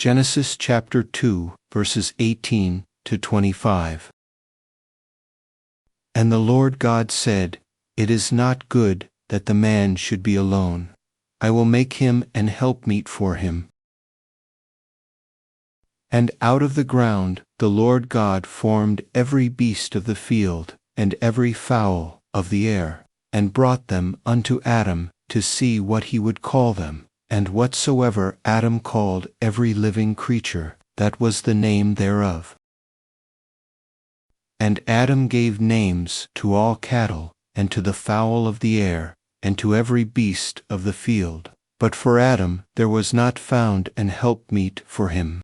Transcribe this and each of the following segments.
Genesis chapter 2, verses 18 to 25. And the Lord God said, It is not good that the man should be alone. I will make him an helpmeet for him. And out of the ground the Lord God formed every beast of the field, and every fowl of the air, and brought them unto Adam to see what he would call them. And whatsoever Adam called every living creature, that was the name thereof. And Adam gave names to all cattle, and to the fowl of the air, and to every beast of the field. But for Adam there was not found an helpmeet for him.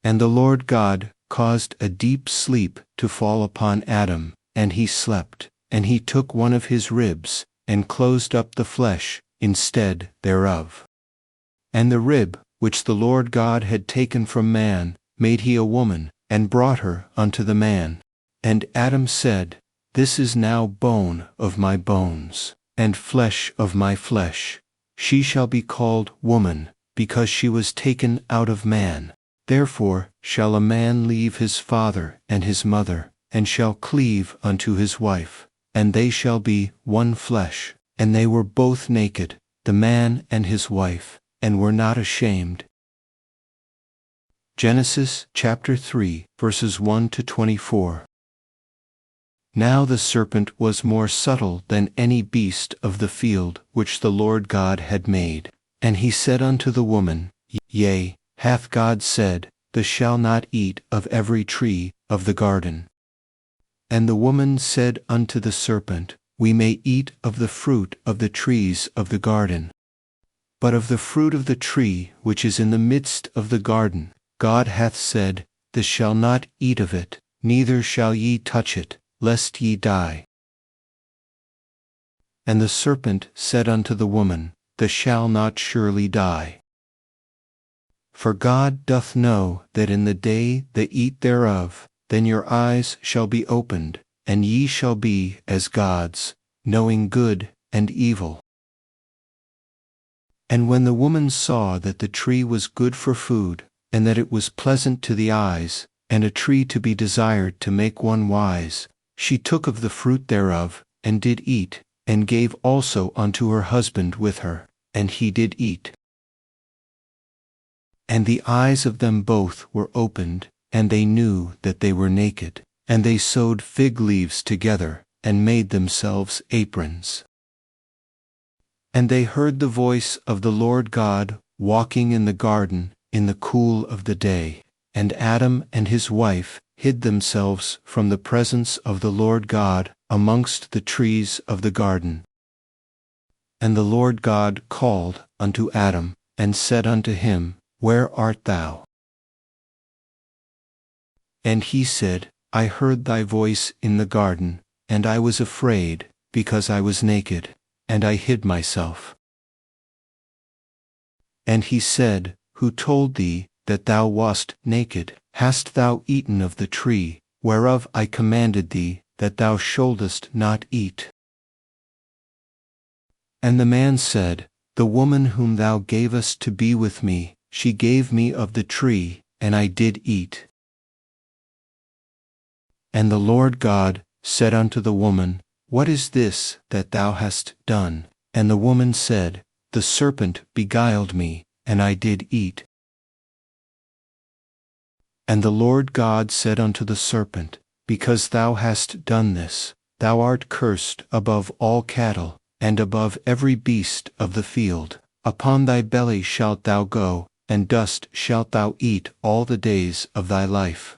And the Lord God caused a deep sleep to fall upon Adam, and he slept. And he took one of his ribs, and closed up the flesh instead thereof. And the rib, which the Lord God had taken from man, made he a woman, and brought her unto the man. And Adam said, This is now bone of my bones, and flesh of my flesh. She shall be called woman, because she was taken out of man. Therefore shall a man leave his father and his mother, and shall cleave unto his wife, and they shall be one flesh. And they were both naked, the man and his wife, and were not ashamed. Genesis chapter 3, verses 1 to 24. Now the serpent was more subtle than any beast of the field which the Lord God had made. And he said unto the woman, Yea, hath God said, Thou shalt not eat of every tree of the garden? And the woman said unto the serpent, We may eat of the fruit of the trees of the garden. But of the fruit of the tree which is in the midst of the garden, God hath said, Thou shalt not eat of it, neither shall ye touch it, lest ye die. And the serpent said unto the woman, Thou shalt not surely die. For God doth know that in the day they eat thereof, then your eyes shall be opened, and ye shall be as gods, knowing good and evil. And when the woman saw that the tree was good for food, and that it was pleasant to the eyes, and a tree to be desired to make one wise, she took of the fruit thereof, and did eat, and gave also unto her husband with her, and he did eat. And the eyes of them both were opened, and they knew that they were naked. And they sewed fig leaves together, and made themselves aprons. And they heard the voice of the Lord God walking in the garden in the cool of the day. And Adam and his wife hid themselves from the presence of the Lord God amongst the trees of the garden. And the Lord God called unto Adam, and said unto him, Where art thou? And he said, I heard thy voice in the garden, and I was afraid, because I was naked, and I hid myself. And he said, Who told thee that thou wast naked? Hast thou eaten of the tree, whereof I commanded thee, that thou shouldest not eat? And the man said, The woman whom thou gavest to be with me, she gave me of the tree, and I did eat. And the Lord God said unto the woman, What is this that thou hast done? And the woman said, The serpent beguiled me, and I did eat. And the Lord God said unto the serpent, Because thou hast done this, thou art cursed above all cattle, and above every beast of the field. Upon thy belly shalt thou go, and dust shalt thou eat all the days of thy life.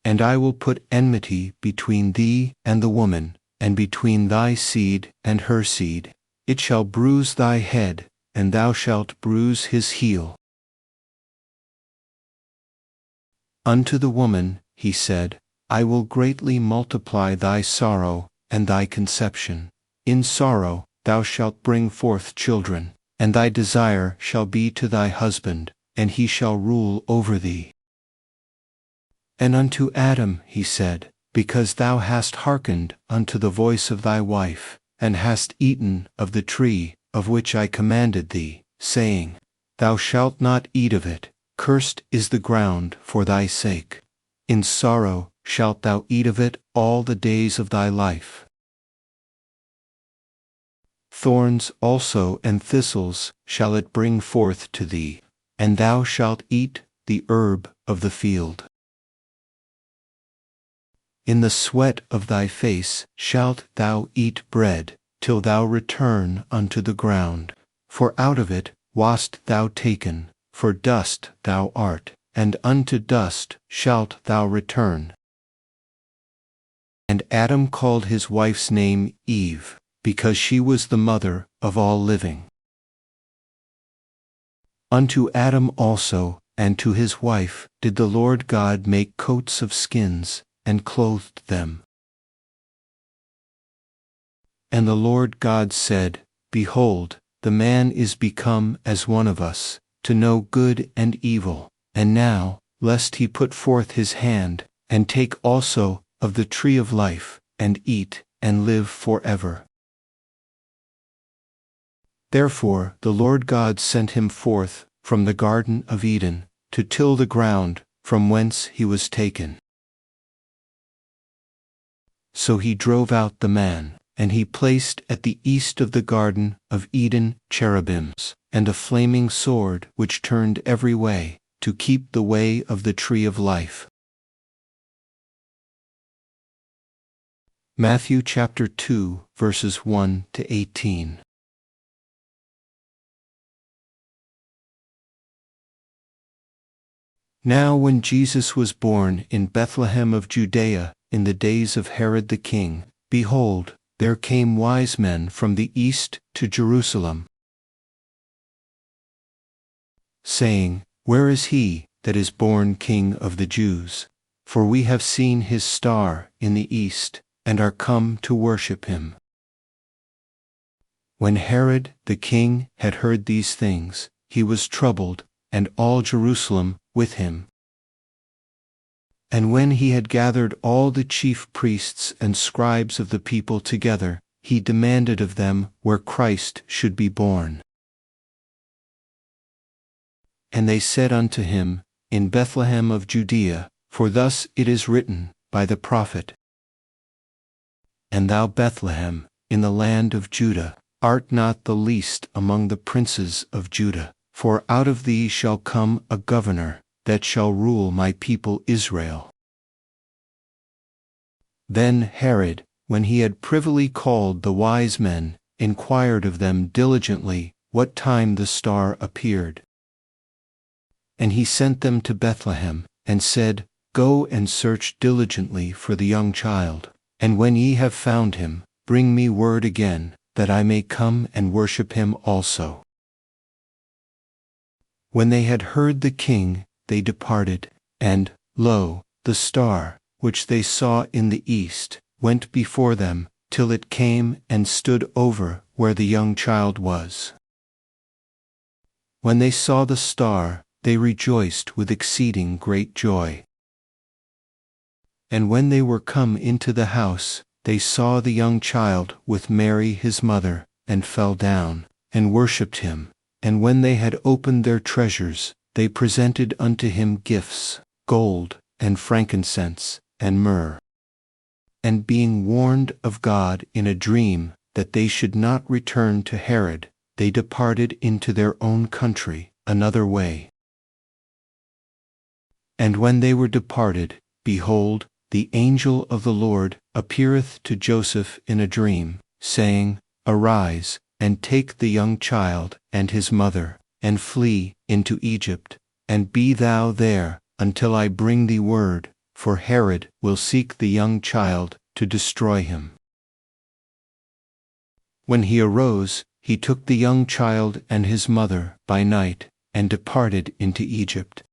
And I will put enmity between thee and the woman, and between thy seed and her seed. It shall bruise thy head, and thou shalt bruise his heel. Unto the woman he said, I will greatly multiply thy sorrow and thy conception. In sorrow thou shalt bring forth children, and thy desire shall be to thy husband, and he shall rule over thee. And unto Adam he said, Because thou hast hearkened unto the voice of thy wife, and hast eaten of the tree of which I commanded thee, saying, Thou shalt not eat of it, cursed is the ground for thy sake. In sorrow shalt thou eat of it all the days of thy life. Thorns also and thistles shall it bring forth to thee, and thou shalt eat the herb of the field. In the sweat of thy face shalt thou eat bread, till thou return unto the ground. For out of it wast thou taken, for dust thou art, and unto dust shalt thou return. And Adam called his wife's name Eve, because she was the mother of all living. Unto Adam also, and to his wife, did the Lord God make coats of skins, and clothed them. And the Lord God said, Behold, the man is become as one of us, to know good and evil. And now, lest he put forth his hand, and take also of the tree of life, and eat, and live forever. Therefore the Lord God sent him forth from the Garden of Eden, to till the ground from whence he was taken. So he drove out the man, and he placed at the east of the Garden of Eden cherubims, and a flaming sword which turned every way, to keep the way of the tree of life. Matthew chapter 2, verses 1 to 18. Now when Jesus was born in Bethlehem of Judea, in the days of Herod the king, behold, there came wise men from the east to Jerusalem, saying, Where is he that is born King of the Jews? For we have seen his star in the east, and are come to worship him. When Herod the king had heard these things, he was troubled, and all Jerusalem with him. And when he had gathered all the chief priests and scribes of the people together, he demanded of them where Christ should be born. And they said unto him, In Bethlehem of Judea, for thus it is written by the prophet, And thou, Bethlehem, in the land of Judah, art not the least among the princes of Judah, for out of thee shall come a governor, that shall rule my people Israel. Then Herod, when he had privily called the wise men, inquired of them diligently what time the star appeared. And he sent them to Bethlehem, and said, Go and search diligently for the young child, and when ye have found him, bring me word again, that I may come and worship him also. When they had heard the king, they departed, and, lo, the star, which they saw in the east, went before them, till it came and stood over where the young child was. When they saw the star, they rejoiced with exceeding great joy. And when they were come into the house, they saw the young child with Mary his mother, and fell down, and worshipped him. And when they had opened their treasures, they presented unto him gifts, gold, and frankincense, and myrrh. And being warned of God in a dream that they should not return to Herod, they departed into their own country another way. And when they were departed, behold, the angel of the Lord appeareth to Joseph in a dream, saying, Arise, and take the young child and his mother, and flee into Egypt, and be thou there until I bring thee word, for Herod will seek the young child to destroy him. When he arose, he took the young child and his mother by night, and departed into Egypt,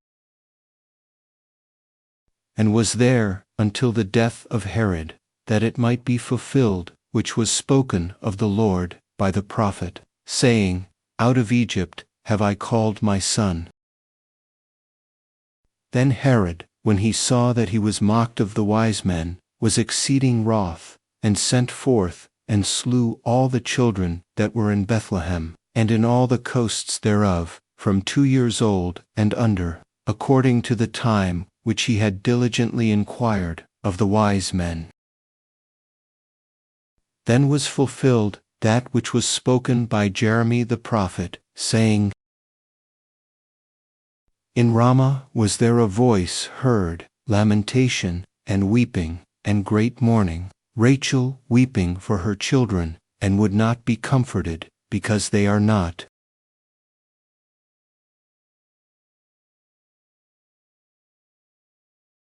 and was there until the death of Herod, that it might be fulfilled which was spoken of the Lord by the prophet, saying, Out of Egypt have I called my son. Then Herod, when he saw that he was mocked of the wise men, was exceeding wroth, and sent forth and slew all the children that were in Bethlehem, and in all the coasts thereof, from 2 years old and under, according to the time which he had diligently inquired of the wise men. Then was fulfilled that which was spoken by Jeremy the prophet, saying, In Ramah was there a voice heard, lamentation, and weeping, and great mourning, Rachel weeping for her children, and would not be comforted, because they are not,